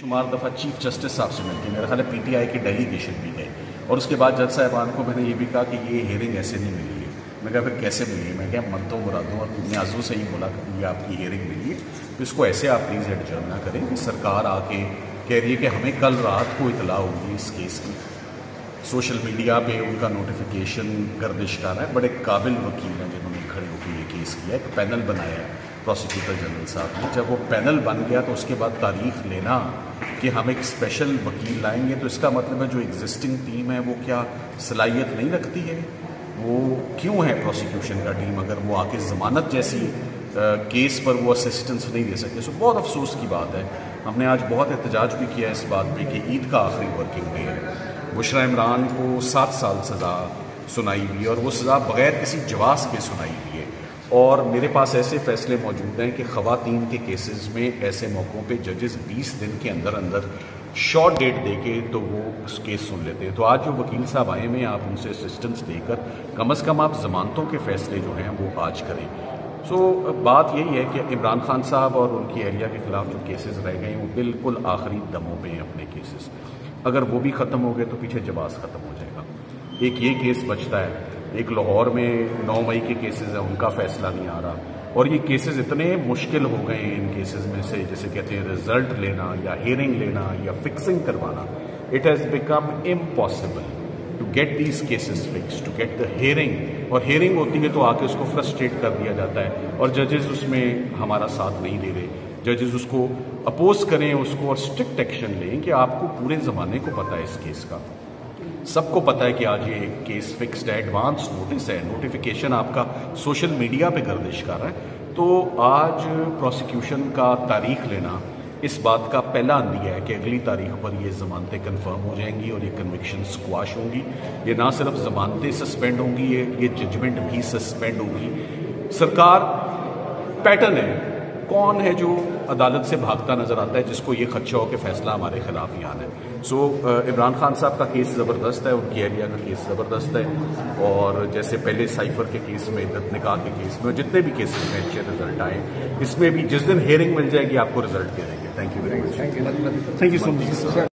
शुमार दफ़ा chief justice साहब से मिलती, मेरा ख्याल है पीटीआई की डेलीगेशन भी गए और उसके बाद जज साहिबान को मैंने ये भी कहा कि ये हियरिंग ऐसे नहीं मिली है। मैं कहा फिर कैसे मिली है? मैं क्या मनतों मुरादों और न्याजों से ही बोला कि ये आपकी हियरिंग मिली है, तो इसको ऐसे आप प्लीज़ एडजर्न ना करें कि सरकार आके कह रही है कि हमें कल रात को इतला होगी इस केस की, सोशल मीडिया पे उनका नोटिफिकेशन गर्दिश कर रहा है। बड़े काबिल वकील हैं जिन्होंने खड़े होकर ये केस किया, एक पैनल बनाया है प्रोसिक्यूटर जनरल साहब ने। जब वो पैनल बन गया तो उसके बाद तारीख लेना कि हम एक स्पेशल वकील लाएंगे, तो इसका मतलब है जो एग्जिस्टिंग टीम है वो क्या सलाहियत नहीं रखती है? वो क्यों है प्रोसिक्यूशन का टीम अगर वो आके ज़मानत जैसी केस पर वो असिस्टेंस नहीं दे सकते? सो बहुत अफसोस की बात है। हमने आज बहुत एहतजाज भी किया इस बात पे कि ईद का आखिरी वर्किंग डे है, बुशरा इमरान को 7 साल सज़ा सुनाई हुई है और वो सज़ा बग़ैर किसी जवाज़ के सुनाई हुई है। और मेरे पास ऐसे फैसले मौजूद हैं कि ख़वातीन के केसेस में ऐसे मौक़ों पे जजेस 20 दिन के अंदर अंदर शॉर्ट डेट देके तो वो उस केस सुन लेते हैं। तो आज जो वकील साहब आए हैं आप उनसे असिस्टेंस लेकर कम से कम आप ज़मानतों के फ़ैसले जो हैं वो आज करें। सो बात यही है कि इमरान खान साहब और उनकी एहलिया के ख़िलाफ़ जो केसेस रह गए हैं वो बिल्कुल आखिरी दमों पे हैं अपने केसेस। अगर वो भी ख़त्म हो गए तो पीछे जवाज़ ख़त्म हो जाएगा। एक ये केस बचता है, एक लाहौर में 9 मई के केसेस हैं, उनका फैसला नहीं आ रहा। और ये केसेस इतने मुश्किल हो गए हैं इन केसेस में से, जैसे कहते हैं रिजल्ट लेना या हियरिंग लेना या फिक्सिंग करवाना, it has become impossible to get these cases fix, to get the hearing. और हियरिंग होती है तो आके उसको फ्रस्ट्रेट कर दिया जाता है और जजेस उसमें हमारा साथ नहीं दे रहे। जजेस उसको अपोज करें उसको और स्ट्रिक्ट एक्शन लें कि आपको पूरे ज़माने को पता है इस केस का, सबको पता है कि आज ये केस फिक्स्ड है, एडवांस नोटिस है, नोटिफिकेशन आपका सोशल मीडिया पे गर्दिश कर रहा है। तो आज प्रोसिक्यूशन का तारीख लेना इस बात का पहला अंदिया है कि अगली तारीख पर ये ज़मानतें कन्फर्म हो जाएंगी और ये कन्विक्शन स्क्वाश होंगी। ये ना सिर्फ ज़मानतें सस्पेंड होंगी, ये जजमेंट भी सस्पेंड होगी। सरकार पैटर्न है, कौन है जो अदालत से भागता नजर आता है जिसको ये खदशा हो कि फैसला हमारे खिलाफ ही आना है। सो इमरान खान साहब का केस ज़बरदस्त है, उनकी एहलिया का केस ज़बरदस्त है। और जैसे पहले साइफर के केस में, इद्दत निकाह के केस में, जितने भी केसेस में अच्छे रिजल्ट आए, इसमें भी जिस दिन हियरिंग मिल जाएगी आपको रिजल्ट दे देंगे। Thank you very much. Thank you so much.